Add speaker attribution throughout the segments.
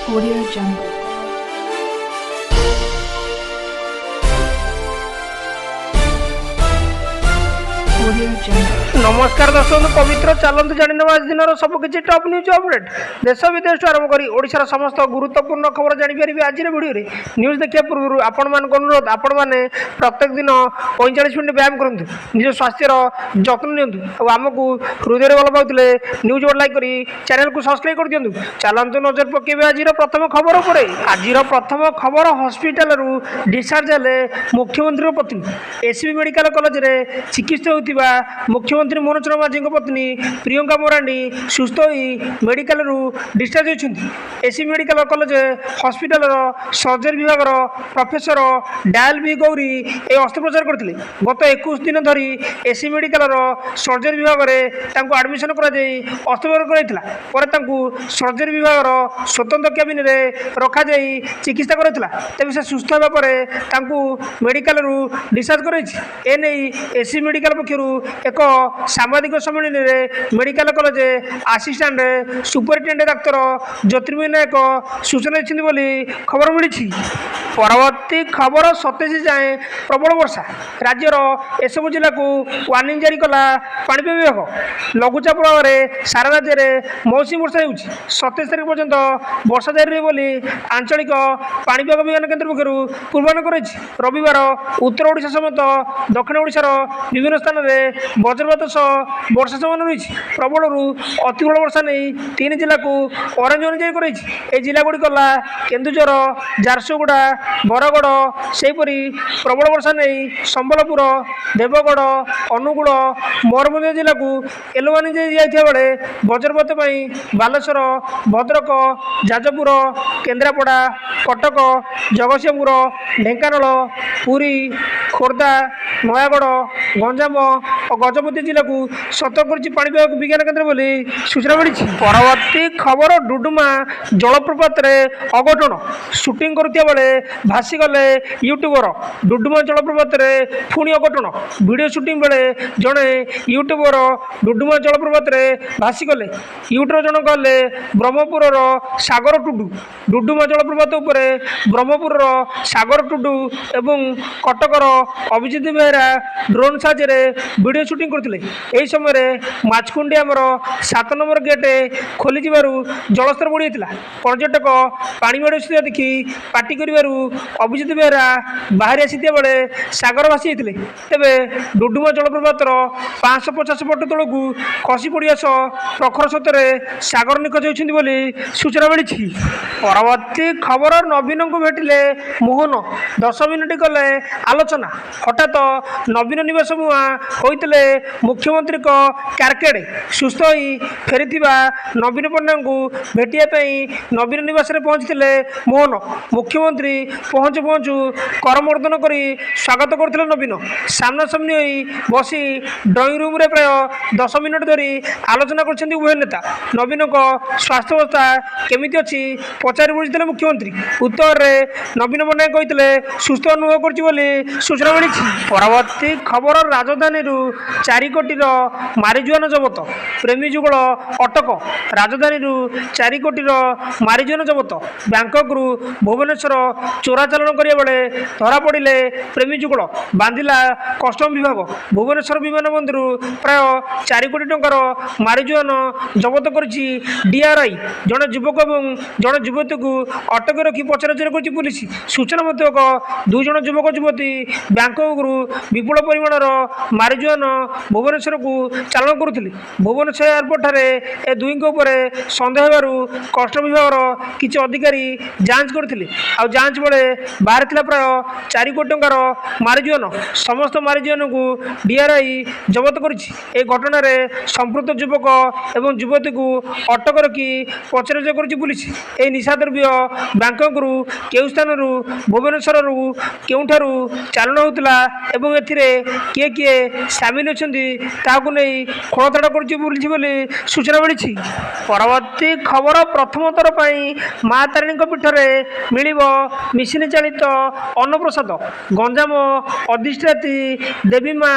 Speaker 1: Audio Jungle. Audio Jungle.
Speaker 2: नमस्कार दर्शक पवित्र चलतु जाणी आज दिन सबकि टॉप न्यूज अपडेट देश विदेश आरंभ कर ओडिशार समस्त गुरुत्वपूर्ण खबर जानीपर आज भिडियो न्यूज देखा पूर्व आपण मान अनुरोध आपण मैंने प्रत्येक दिन 45 मिनट व्यायाम करूँ निज स्वास्थ्यर जत्न नियंतु आमको हृदय भल पाते न्यूज लाइक कर चैनल को सब्सक्राइब कर दिंतु चलतु नजर पकेबे आज प्रथम खबर पर आज प्रथम खबर हॉस्पिटल डिस्चार्ज हेले मुख्यमंत्री पत्नी एसबी मेडिकल कॉलेज रे चिकित्सा होता मुख्यमंत्री मोहन चरण माझी पत्नी प्रियंका मोरांडी सुस्थ हो मेडिकल डिस्चार्ज होती SB medical college hospital surgery विभाग प्रोफेसर डायल बी गौरी ए अस्त्रोपचार करते गत 21 दिन धरी एसबी मेडिकल सर्जरी विभाग में आडमिशन कर अस्त्रोपचार कर सर्जरी विभाग स्वतंत्र कैबिन रखा चिकित्सा कर तेज से सुस्थ होगापर मेडिकल डिस्चार्ज कर एसबी मेडिकल पक्ष एक साम्बादिक सम्मेलन में मेडिकल कॉलेज आसिस्टांट सुपरिटेडेंट डाक्तर ज्योतिर्मय नायक सूचना देते खबर मिली परवर्ती खबर 27 जाए प्रबल वर्षा राज्यर एसबू जिला को वार्निंग जारी कला पाणीपाग विभाग लघुचाप प्रभाव सारा राज्य में मौसुमी वर्षा हो 27 तारीख पर्यंत वर्षा जारी रही आंचलिक पाणीपाग विज्ञान केन्द्र पक्ष पूर्वानुमान कर रविवार उत्तर ओडिशा समेत दक्षिण ओडिशार विभिन्न स्थान में वज्रपात सह वर्षा संभावना रही प्रबल अति प्रबल वर्षा नहीं 3 जिला को ऑरेंज वार्निंग जारी कर जिला गुड़िक केन्दुझर झारसुगुड़ा बरगड़ सेहीपरि प्रबल वर्षा नहीं संबलपुर देवगढ़ अनुगुल मयूरभंज जिला को येलो वार्निंग दिया बेले वज्रपात बालेश्वर भद्रक जाजपुर केन्द्रापड़ा कटक जगतसिंहपुर ढेंकानाल पुरी खोर्धा नयागढ़ गंजाम और गजपति जिला को सतर्क पाणीपाग विज्ञान केन्द्र बोली सूचना मिली परवर्ती खबर डुडुमा जलप्रपात अघटन सुटिंग करुवा बेले भासीगले यूट्यूबर डुडुमा जलप्रपात पुणी अघटन वीडियो शूटिंग बेले जड़े यूट्यूबर डुडुमा जलप्रपात भासीगले यूट्यूबर जन गले ब्रह्मपुर सागर टुडू डुडुमा जलप्रपात उपरे ब्रह्मपुर सागर टुडू एवं कटकर अभिजित बेहरा ड्रोन साहाଯ୍ୟରେ वीडियो शूटिंग करते यही समय माछकुंडी आमर 7 नंबर गेट खोली जलस्तर बढ़ी पर्यटक पानी मेड़ स्थित देखी पार्टी कर अभिजित बेहरा बाहरी आसी बेले सागर भासी जाते तेरे डुडुमा जलप्रपात 550 फुट तौक खसी पड़ा सह प्रखर सत्य सागर निखोज होती सूचना मिली परवर्ती खबर नवीन को भेटिले मोहन 10 मिनिट कले आलोचना हठात नवीन निवास मुआ होते मुख्यमंत्री कारकेड सुस्थ हो फेरी नवीन पट्टनायक को भेटापी नवीन निवास पहुंची मोहन मुख्यमंत्री पहुँचु पहुँचु करमर्दन कर स्वागत करते नवीन सामना सामनी हो बसी ड्रॉइंग रूम रे प्राय 10 मिनिट धरी आलोचना कर उभय नेता नवीन स्वास्थ्य अवस्था केमी अच्छी पचारि बुझी मुख्यमंत्री उत्तर में नवीन पट्टनायक कहते सुस्थ अनुभव कर सूचना मिली परवर्ती खबर राजधानी 4 कोटी मारिजुआन जबत प्रेमी जुगल अटक राजधानी 4 कोटी मारिजुआन जबत बैंकक भुवनेश्वर चोराचालान करिया बेले धरा पड़े प्रेमी जुगल बांधिला कस्टम विभाग भुवनेश्वर विमान बंदर प्राय 4 कोटी टंकार मारिजुआन जबत कर डीआरआई जड़े युवक और जड़े युवती को अटक रखी पचराउचरा कर पुलिस सूचना मुताबक 2 जन युवक युवती बैंकक विपुल परिमाणर मारिजुआन भुवनेश्वर को चालान करुले भुवनेश्वर एयरपोर्ट ठारे ए दुई सन्देह कस्टम विभाग किसी अधिकारी जांच करते जांच बेले बाहर प्राय 4 कोटी टंकार मारिजुआन समस्त मारिजुआन को डीआरआई जबत कर घटन संपृक्त युवक एवं युवती को अटक रखी पचराउचरा कर पुलिस यह निशा द्रव्य बैंकक केउ स्थान भुवनेश्वर केउठार चालान होता किए किए ସାମିଲ ଅଛନ୍ତି ତାହାକୁ ନେଇ ଖୋଳତାଡ଼ କରୁଛି ବୁଲିଛି ବୋଲି ସୂଚନା ମିଳିଛି। ପରବର୍ତ୍ତୀ ଖବର, ପ୍ରଥମ ଥର ପାଇଁ ମା ତାରିଣୀଙ୍କ ପୀଠରେ ମିଳିବ ମିସିନ ଚାଳିତ ଅନ୍ନପ୍ରସାଦ। ଗଞ୍ଜାମ ଅଧିଷ୍ଠାତ୍ରୀ ଦେବୀ ମା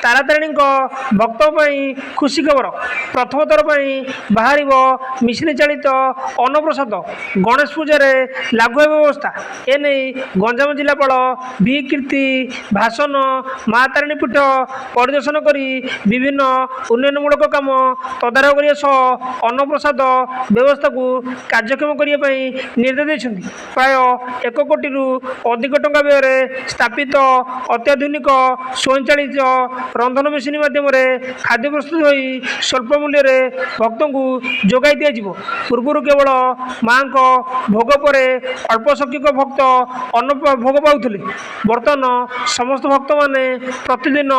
Speaker 2: ତାରାତାରିଣୀଙ୍କ ଭକ୍ତଙ୍କ ପାଇଁ ଖୁସି ଖବର। ପ୍ରଥମ ଥର ପାଇଁ ବାହାରିବ ମିସିନ ଚାଳିତ ଅନ୍ନପ୍ରସାଦ। ଗଣେଶ ପୂଜାରେ ଲାଗୁ ହେବ ବ୍ୟବସ୍ଥା। ଏନେଇ ଗଞ୍ଜାମ ଜିଲ୍ଲାପାଳ ଭି କୀର୍ତ୍ତି ଭାସନ ମା ତାରିଣୀ ପୀଠ ପରିଦର୍ଶନ କରି ବିଭିନ୍ନ ଉନ୍ନୟନମୂଳକ କାମ ତଦାରଖ କରିବା ସହ ଅନ୍ନପ୍ରସାଦ ବ୍ୟବସ୍ଥାକୁ କାର୍ଯ୍ୟକ୍ଷମ କରିବା ପାଇଁ ନିର୍ଦ୍ଦେଶ ଦେଇଛନ୍ତି। ପ୍ରାୟ 1 କୋଟିରୁ ଅଧିକ ଟଙ୍କା ବ୍ୟୟରେ ସ୍ଥାପିତ ଅତ୍ୟାଧୁନିକ ସ୍ୱୟଂଚାଳିତ ରନ୍ଧନ ମେସିନ ମାଧ୍ୟମରେ ଖାଦ୍ୟ ପ୍ରସ୍ତୁତ ହୋଇ ସ୍ୱଳ୍ପ ମୂଲ୍ୟରେ ଭକ୍ତଙ୍କୁ ଯୋଗାଇ ଦିଆଯିବ। ପୂର୍ବରୁ କେବଳ ମାଙ୍କ ଭୋଗ ପରେ ଅଳ୍ପ ସଂଖ୍ୟକ ଭକ୍ତ ଅନ୍ନ ଭୋଗ ପାଉଥିଲେ। ବର୍ତ୍ତମାନ ସମସ୍ତ ଭକ୍ତମାନେ ପ୍ରତିଦିନ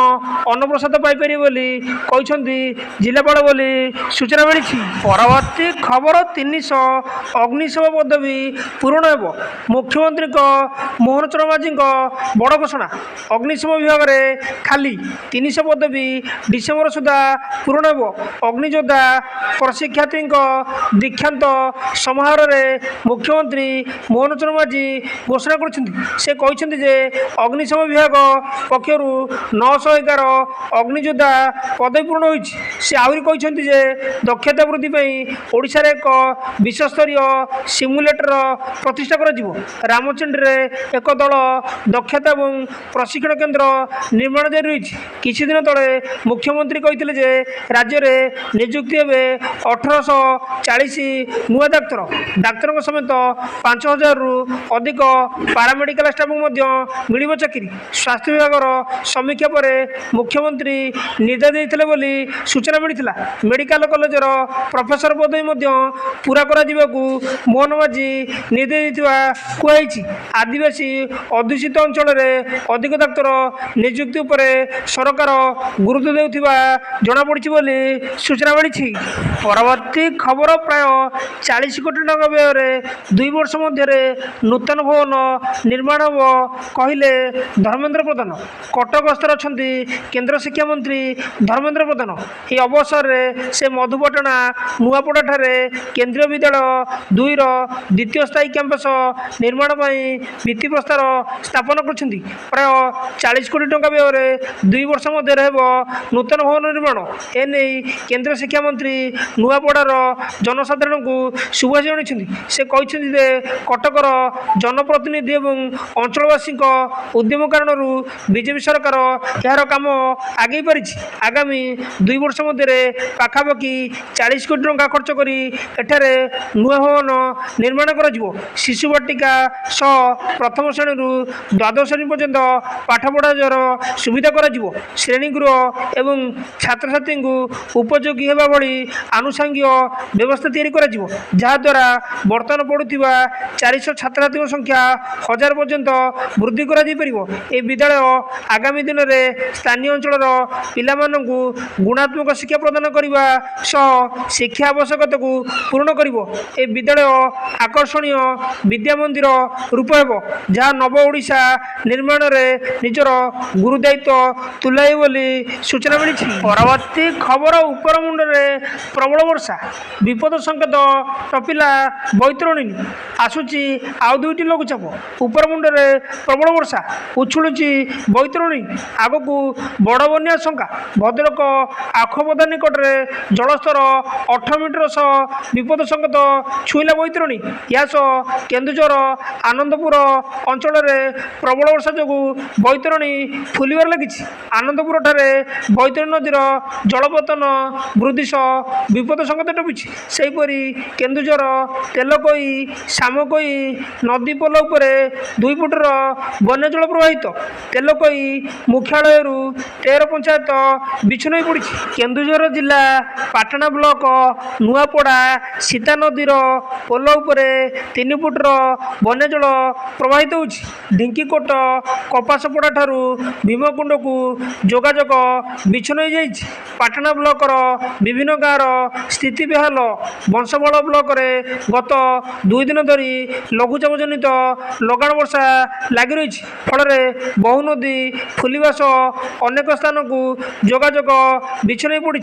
Speaker 2: ଅନ୍ନପ୍ରସାଦ ପାଇପାରିବେ ବୋଲି କହିଛନ୍ତି ଜିଲ୍ଲାପାଳ ବୋଲି ସୂଚନା ମିଳିଛି। ପରବର୍ତ୍ତୀ ଖବର, 300 ଅଗ୍ନିଶମ ପଦବୀ ପୂରଣ ହେବ। ମୁଖ୍ୟମନ୍ତ୍ରୀଙ୍କ ମୋହନ ଚରଣ ମାଝୀଙ୍କ ବଡ଼ ଘୋଷଣା। ଅଗ୍ନିଶମ ବିଭାଗରେ ଖାଲି 300 ପଦବୀ ଡିସେମ୍ବର ସୁଦ୍ଧା ପୂରଣ ହେବ। ଅଗ୍ନିଯୋଦ୍ଧା ପ୍ରଶିକ୍ଷାର୍ଥୀଙ୍କ ଦୀକ୍ଷାନ୍ତ ସମାରୋହରେ ମୁଖ୍ୟମନ୍ତ୍ରୀ ମୋହନ ଚରଣ ମାଝୀ ଘୋଷଣା କରିଛନ୍ତି। ସେ କହିଛନ୍ତି ଯେ ଅଗ୍ନିଶମ ବିଭାଗ ପକ୍ଷରୁ 911 ଅଗ୍ନିଯୋଦ୍ଧା ପଦବୀ ପୂରଣ ହୋଇଛି। ସେ ଆହୁରି କହିଛନ୍ତି ଯେ ଦକ୍ଷତା ବୃଦ୍ଧି ପାଇଁ ଓଡ଼ିଶାରେ ଏକ ବିଶ୍ୱସ୍ତରୀୟ ସିମୁଲେଟର ପ୍ରତିଷ୍ଠା କରାଯିବ। ରାମଚଣ୍ଡୀରେ ଏକ ଦଳ ଦକ୍ଷତା ଏବଂ ପ୍ରଶିକ୍ଷଣ କେନ୍ଦ୍ର ନିର୍ମାଣ ଜାରି ରହିଛି। କିଛି ଦିନ ତଳେ ମୁଖ୍ୟମନ୍ତ୍ରୀ କହିଥିଲେ ଯେ ରାଜ୍ୟରେ ନିଯୁକ୍ତି ହେବେ 1840 ନୂଆ ଡାକ୍ତରଙ୍କ ସମେତ 5000ରୁ ଅଧିକ ପାରାମେଡ଼ିକାଲ ଷ୍ଟାଫଙ୍କୁ ମଧ୍ୟ ମିଳିବ ଚାକିରି। ସ୍ୱାସ୍ଥ୍ୟ ବିଭାଗର ସମୀକ୍ଷା ପରେ ମୁଖ୍ୟମନ୍ତ୍ରୀ ନିର୍ଦ୍ଦେଶ ଦେଇଥିଲେ ବୋଲି ସୂଚନା ମିଳିଥିଲା। ମେଡ଼ିକାଲ କଲେଜର ପ୍ରଫେସର ପଦବୀ ମଧ୍ୟ ପୂରା କରାଯିବାକୁ ମୋହନ ମାଝୀ ନିର୍ଦ୍ଦେଶ ଦେଇଥିବା କୁହାଯାଇଛି। ଆଦିବାସୀ ଅଧ୍ୟୁଷିତ ଅଞ୍ଚଳରେ ଅଧିକ ଡାକ୍ତର ନିଯୁକ୍ତି ଉପରେ ସରକାର ଗୁରୁତ୍ୱ ଦେଉଥିବା ଜଣାପଡ଼ିଛି ବୋଲି ସୂଚନା ମିଳିଛି। ପରବର୍ତ୍ତୀ ଖବର, ପ୍ରାୟ 40 କୋଟି ଟଙ୍କା ବ୍ୟୟରେ 2 ବର୍ଷ ମଧ୍ୟରେ ନୂତନ ଭବନ ନିର୍ମାଣ ହେବ କହିଲେ ଧର୍ମେନ୍ଦ୍ର ପ୍ରଧାନ। କଟକ ଗସ୍ତରେ ଅଛନ୍ତି କେନ୍ଦ୍ର ଶିକ୍ଷାମନ୍ତ୍ରୀ ଧର୍ମେନ୍ଦ୍ର ପ୍ରଧାନ। ଏହି ଅବସରରେ ସେ ମଧୁପାଟଣା ନୂଆପଡ଼ାଠାରେ କେନ୍ଦ୍ରୀୟ ବିଦ୍ୟାଳୟ 2ର ଦ୍ୱିତୀୟ ସ୍ଥାୟୀ କ୍ୟାମ୍ପସ ନିର୍ମାଣ ପାଇଁ ଭିତ୍ତିପ୍ରସ୍ତର ସ୍ଥାପନ କରିଛନ୍ତି। ପ୍ରାୟ 40 କୋଟି ଟଙ୍କା ବ୍ୟୟରେ 2 ବର୍ଷ ମଧ୍ୟରେ ହେବ ନୂତନ ଭବନ ନିର୍ମାଣ। ଏନେଇ କେନ୍ଦ୍ର ଶିକ୍ଷାମନ୍ତ୍ରୀ ନୂଆପଡ଼ାର ଜନସାଧାରଣଙ୍କୁ ଶୁଭେଚ୍ଛା ଜଣାଇଛନ୍ତି। ସେ କହିଛନ୍ତି ଯେ କଟକର ଜନପ୍ରତିନିଧି ଏବଂ ଅଞ୍ଚଳବାସୀଙ୍କ ଉଦ୍ୟମ କାରଣରୁ ବିଜେପି ସରକାର ଏହାର କାମ ଆଗେଇ ପାରିଛି। ଆଗାମୀ 2 ବର୍ଷ ମଧ୍ୟରେ ପାଖାପାଖି 40 କୋଟି ଟଙ୍କା ଖର୍ଚ୍ଚ କରି ଏଠାରେ ନୂଆ ଭବନ ନିର୍ମାଣ କରାଯିବ। ଶିଶୁ ବାଟିକା ସହ ପ୍ରଥମ ଶ୍ରେଣୀରୁ ଦ୍ୱାଦଶ ଶ୍ରେଣୀ ପର୍ଯ୍ୟନ୍ତ ପାଠ ପଢ଼ାର ସୁବିଧା କରାଯିବ। ଶ୍ରେଣୀଗୃହ ଏବଂ ଛାତ୍ରଛାତ୍ରୀଙ୍କୁ ଉପଯୋଗୀ ହେବା ଭଳି ଆନୁଷଙ୍ଗିକ ବ୍ୟବସ୍ଥା ତିଆରି କରାଯିବ, ଯାହାଦ୍ୱାରା ବର୍ତ୍ତମାନ ପଢ଼ୁଥିବା 400 ଛାତ୍ରଛାତ୍ରୀଙ୍କ ସଂଖ୍ୟା 1000 ପର୍ଯ୍ୟନ୍ତ ବୃଦ୍ଧି କରାଯାଇପାରିବ। ଏହି ବିଦ୍ୟାଳୟ ଆଗାମୀ ଦିନରେ ସ୍ଥାନୀୟ ଅଞ୍ଚଳର ପିଲାମାନଙ୍କୁ ଗୁଣାତ୍ମକ ଶିକ୍ଷା ପ୍ରଦାନ କରିବା ସହ ଶିକ୍ଷା ଆବଶ୍ୟକତାକୁ ପୂରଣ କରିବ। ଏହି ବିଦ୍ୟାଳୟ ଆକର୍ଷଣୀୟ ବିଦ୍ୟା ମନ୍ଦିର ରୂପ ହେବ, ଯାହା ନବ ଓଡ଼ିଶା ନିର୍ମାଣରେ ନିଜର ଗୁରୁ ଦାୟିତ୍ୱ ତୁଲାଇବ ବୋଲି ସୂଚନା ମିଳିଛି। ପରବର୍ତ୍ତୀ ଖବର, ଉପର ମୁଣ୍ଡରେ ପ୍ରବଳ ବର୍ଷା, ବିପଦ ସଂକେତ ଟପିଲା ବୈତରଣୀ। ଆସୁଛି ଆଉ 2ଟି ଲଘୁଚାପ। ଉପର ମୁଣ୍ଡରେ ପ୍ରବଳ ବର୍ଷା, ଉଛୁଳୁଛି ବୈତରଣୀ। ଆଗକୁ ବଡ଼ ବନ୍ୟା ଆଶଙ୍କା। ଭଦ୍ରକ ଆଖୁପଦା ନିକଟରେ ଜଳସ୍ତର 8 ମିଟର ସହ ବିପଦ ସଂକେତ ଛୁଇଁଲା ବୈତରଣୀ। ଏହା ସହ କେନ୍ଦୁଝର ଆନନ୍ଦପୁର ଅଞ୍ଚଳରେ ପ୍ରବଳ ବର୍ଷା ଯୋଗୁଁ ବୈତରଣୀ ଫୁଲିବାରେ ଲାଗିଛି। ଆନନ୍ଦପୁରଠାରେ ବୈତରଣୀ ନଦୀର ଜଳପତନ ବୃଦ୍ଧି ସହ ବିପଦ ସଂକେତ ଟପିଛି। ସେହିପରି କେନ୍ଦୁଝର ତେଲକୋଇ ସାମକୋଇ ନଦୀ ପୋଲ ଉପରେ 2 ଫୁଟର ବନ୍ୟା ଜଳ ପ୍ରବାହିତ। ତେଲକୋଇ ମୁଖ୍ୟାଳୟରୁ 13 ପଞ୍ଚାୟତ ବିଚ୍ଛିନ୍ନ ହୋଇ ପଡ଼ିଛି। କେନ୍ଦୁଝର ଜିଲ୍ଲା ପାଟଣା ବ୍ଲକ ନୂଆପଡ଼ା ସୀତା ନଦୀର ପୋଲ ଉପରେ 3 ଫୁଟର ବନ୍ୟା ଜଳ ପ୍ରବାହିତ ହେଉଛି। ଢିଙ୍କିକୋଟ କପାସପଡ଼ାଠାରୁ ଭୀମକୁଣ୍ଡକୁ ଯୋଗାଯୋଗ ବିଚ୍ଛିନ୍ନ ହୋଇଯାଇଛି। ପାଟଣା ବ୍ଲକର ବିଭିନ୍ନ ଗାଁର ସ୍ଥିତି ବେହାଲ। ବଂଶବଳ ବ୍ଲକରେ ଗତ 2 ଦିନ ଧରି ଲଘୁଚାପ ଜନିତ ଲଗାଣ ବର୍ଷା ଲାଗି ରହିଛି, ଫଳରେ ବହୁ ନଦୀ ଫୁଲିବା ସହ ଅନେକ ସ୍ଥାନ स्थान को जोगाजोग विच्छिन्न पड़ी।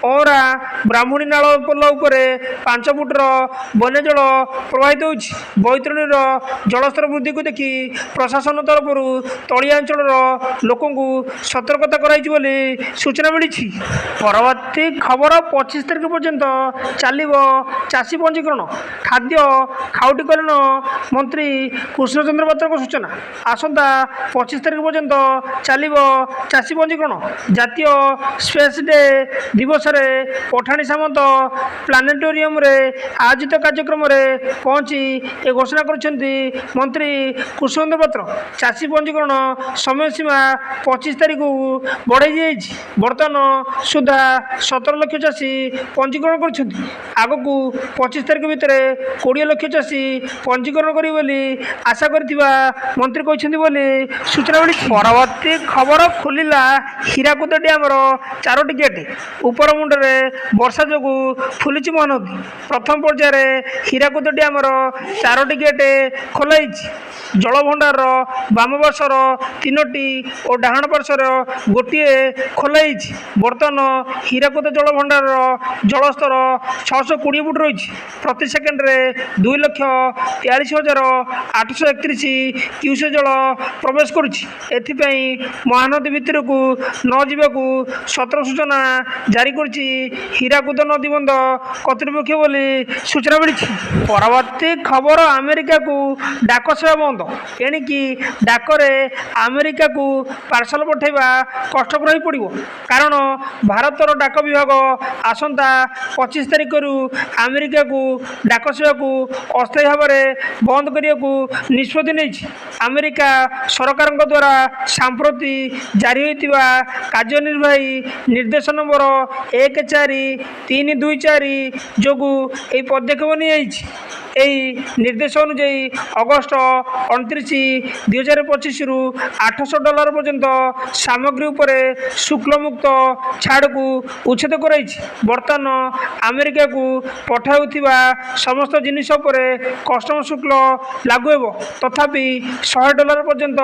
Speaker 2: औरा ब्राह्मणी नाल पोल उपर 5 फुटर बन्य जल प्रवाहित होती। बैतरणी जलस्तर वृद्धि को देखि प्रशासन तरफ तलिया अंचल लोक सतर्कता कराई सूचना मिली। परवर्ती खबर 25 तारिख पर्यंत चलो चाषी पंजीकरण। खाद्य खाउटीकरण मंत्री कृष्णचंद्र पात्र सूचना। आसंता 25 तारिख पर्यंत चलो चाषी पंजीकरण। जातीय स्पेस डे दिवस में पठाणी सामंत प्लानेटोरियम रे आयोजित कार्यक्रम में पहुंची ए घोषणा करछन्ती मंत्री कृष्णचंद्र पात्र। चाषी पंजीकरण समय सीमा 25 तारिख बढ़ाई जाइए। बर्तमान सुधा 17 लाख चाषी पंजीकरण कर आगक 25 तारिख भितर 20 लाख चाषी पंजीकरण करेंगे आशा करथिबा मंत्री कहते सूचना मिली। परवर्ती खबर खोलिला हीराकुद डैमर 4टी गेट। उपर मुंडे वर्षा जो फुली महानदी। प्रथम पर्यायर हीराकुद डैमर 4टी गेट खोलाई। जलभंडार बाम पार्श्वर 3टी और डाहाण पार्श्वर गोटे खोलाई। बर्तमान हीराकुद जलभंडार जलस्तर 620 फुट रही। प्रति सेकेंड्रे 2,43,831 क्यूसेक जल प्रवेश करुच्ची। महानदी भितर को न जावाकू सतर्क सूचना जारी करुच्ची हीराकुद नदीबंध कर्तृपक्ष बोली सूचना मिली। परवर्ती खबर अमेरिका को डाक सेवा बंद। एणिकी डाकरे अमेरिका को पार्सल पठाइबा कष्टकर हो पड़ो। कारण भारतर डाक विभाग आसंता 25 तारिख अमेरिका को डाक सेवा को अस्थायी भाव में बंद करने को निष्पत्ति नहीं। अमेरिका सरकार द्वारा सांप्रति जारी होता कार्यनिर्वाही निर्देश नंबर 14324 जो यह पदक्षेप नहीं। निर्देश अनुଯାयी अगस्ट 29, 2025 रु $800 पर्यंत सामग्री उपर शुल्क मुक्त छाड़ को उच्छेद कराई। बर्तमान अमेरिका को पठाउथिबा समस्त जिनिस उपर कस्टम शुल्क लागू हेबो। तथापि $100 पर्यंत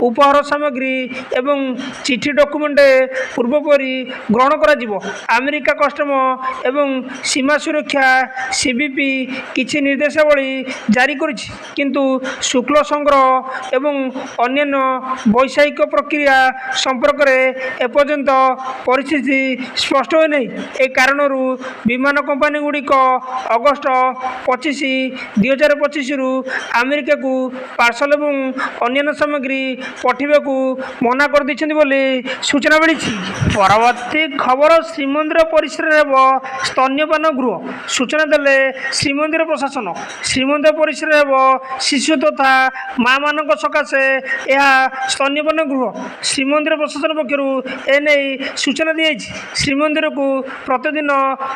Speaker 2: उपहार सामग्री एवं चिठी डॉक्यूमेंट पूर्वपरी ग्रहण करा जिवो। अमेरिका कस्टम एवं सीमा सुरक्षा सीबीपी किछि निर्देशावली जारी करिछि। किंतु शुल्क संग्रह एवं अन्यान्य वैषयिक प्रक्रिया संपर्क में एपर्यंत परिस्थिति स्पष्ट हो नहीं। ए कारण विमान कंपनी गुड़िक अगस्ट 25, 2025 रु अमेरिका को पार्सल एवं अन्य सामग्री पठा को मना कर सूचना मिली। परवर्ती खबर श्रीमंदिर परिसर स्तन्यपान गृह। सूचना देले श्रीमंदिर प्रशासन। श्रीमंदिर परिसर शिशु तथा माँ मान सकाशे यह स्तन्यपान गृह। श्रीमंदिर प्रशासन पक्षर एने सूचना दी। श्रीमंदिर को प्रतिदिन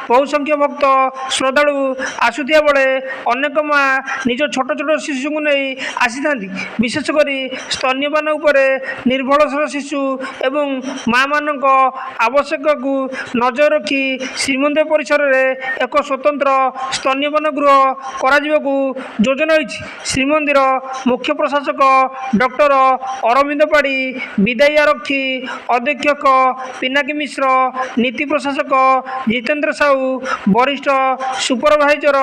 Speaker 2: बहुसंख्यक भक्त श्रद्धालु आसुथिया बेले अनेक माँ निज छोट छोट शिशु को नहीं आसी था। विशेषकर स्तन्यपान उपर निर्भरशील शिशु एवं माँ मान आवश्यक को नजर रखी श्रीमंदिर परिसर में एक स्वतंत्र स्तन्यपान गृह करा योजना होती। श्रीमंदिर मुख्य प्रशासक डॉक्टर अरविंद पाड़ी, विदायी आरक्षी अधीक्षक पिनाकी मिश्र, नीति प्रशासक जितेंद्र साहू, वरिष्ठ सुपरभाइजर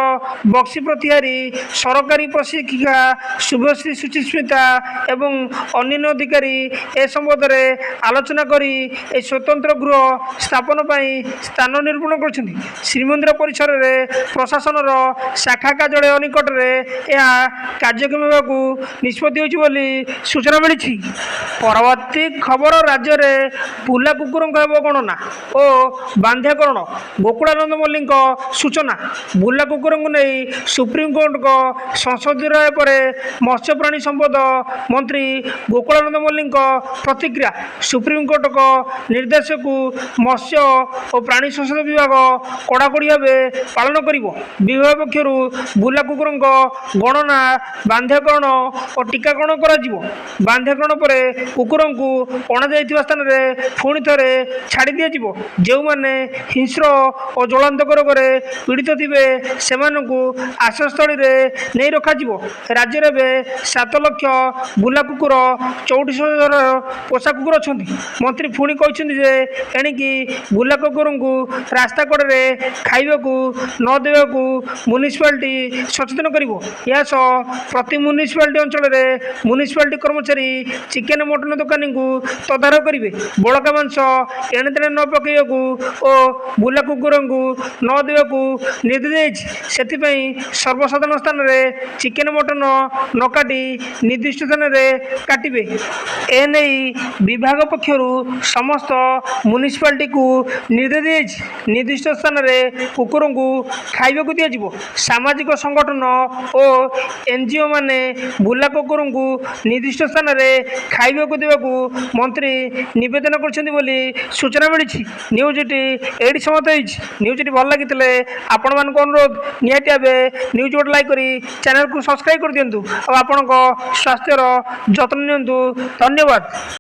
Speaker 2: बक्सी प्रतिहारी, सरकारी प्रशिक्षिका शुभश्री सुचिस्मिता एवं अन्य अधिकारी ए संबंध में आलोचना करी ए स्वतंत्र गृह स्थापन पर स्थान निरूपण कर। श्रीमंदिर परिसर में प्रशासन शाखा कार्यालय निकट में यह कार्यक्रम को निष्पत्ति होती सूचना मिली। परवर्ती खबर राज्य में बुला कुकुर गणना और बांध्याकरण। गोकुलानंद मल्लिक सूचना। बुला कुकुर नहीं सुप्रीमकोर्ट संसदीय राय पर मत्स्य प्राणी संपद मंत्री गोकुलानंद मल्लिक प्रतिक्रिया। सुप्रीमकोर्ट निर्देश को मत्स्य और प्राणी संपद विभाग कड़ाकड़ी भाव पालन कर। विभाग पक्षर ବୁଲା କୁକୁରଙ୍କ ଗଣନା ବାନ୍ଧ୍ୟକରଣ ଓ ଟୀକାକରଣ କରାଯିବ। ବାନ୍ଧ୍ୟକରଣ ପରେ କୁକୁରଙ୍କୁ ଅଣାଯାଇଥିବା ସ୍ଥାନରେ ପୁଣି ଥରେ ଛାଡ଼ି ଦିଆଯିବ। ଯେଉଁମାନେ ହିଂସ୍ର ଓ ଜ୍ୱଳନ୍ତକ ରୋଗରେ ପୀଡ଼ିତ ଥିବେ ସେମାନଙ୍କୁ ଆଶ୍ରୟସ୍ଥଳୀରେ ନେଇ ରଖାଯିବ। ରାଜ୍ୟରେ ଏବେ 7 ଲକ୍ଷ ବୁଲା କୁକୁର 34,000 ପୋଷା କୁକୁର ଅଛନ୍ତି। ମନ୍ତ୍ରୀ ପୁଣି କହିଛନ୍ତି ଯେ ଏଣିକି ବୁଲା କୁକୁରଙ୍କୁ ରାସ୍ତା କଡ଼ରେ ଖାଇବାକୁ ନ ଦେବାକୁ ମ୍ୟୁନିସିପାଲିଟି ସଚେତନ କରିବ। ଏହା ସହ ପ୍ରତି ମ୍ୟୁନିସିପାଲିଟି ଅଞ୍ଚଳରେ ମ୍ୟୁନିସିପାଲିଟି କର୍ମଚାରୀ ଚିକେନ ମଟନ ଦୋକାନୀଙ୍କୁ ତଦାରଖ କରିବେ। ବଳକା ମାଂସ ଏଣେତେଣେ ନ ପକାଇବାକୁ ଓ ବୁଲା କୁକୁରଙ୍କୁ ନ ଦେବାକୁ ନିର୍ଦ୍ଦେଶ ଦେଇଛି। ସେଥିପାଇଁ ସର୍ବସାଧାରଣ ସ୍ଥାନରେ ଚିକେନ ମଟନ ନ କାଟି ନିର୍ଦ୍ଦିଷ୍ଟ ସ୍ଥାନରେ କାଟିବେ। ଏନେଇ ବିଭାଗ ପକ୍ଷରୁ ସମସ୍ତ ମ୍ୟୁନିସିପାଲିଟିକୁ ନିର୍ଦ୍ଦେଶ ଦିଆଯାଇଛି। ନିର୍ଦ୍ଦିଷ୍ଟ ସ୍ଥାନରେ କୁକୁରଙ୍କୁ ଖାଇବାକୁ ଦିଆଯିବ। ସାମାଜିକ ସଂଗଠନ ଓ ଏନଜିଓ ମାନେ ବୁଲା କୁକୁରଙ୍କୁ ନିର୍ଦ୍ଦିଷ୍ଟ ସ୍ଥାନରେ ଖାଇବାକୁ ଦେବାକୁ ମନ୍ତ୍ରୀ ନିବେଦନ କରିଛନ୍ତି ବୋଲି ସୂଚନା ମିଳିଛି। ନ୍ୟୁଜ୍ଟି ଏଇଠି ସମାପ୍ତ ହୋଇଛି। ନ୍ୟୁଜ୍ଟି ଭଲ ଲାଗିଥିଲେ ଆପଣମାନଙ୍କୁ ଅନୁରୋଧ ନିହାତି ଭାବେ ନ୍ୟୁଜ୍ ଗୋଟେ ଲାଇକ୍ କରି ଚ୍ୟାନେଲକୁ ସବସ୍କ୍ରାଇବ୍ କରିଦିଅନ୍ତୁ ଆଉ ଆପଣଙ୍କ ସ୍ୱାସ୍ଥ୍ୟର ଯତ୍ନ ନିଅନ୍ତୁ। ଧନ୍ୟବାଦ।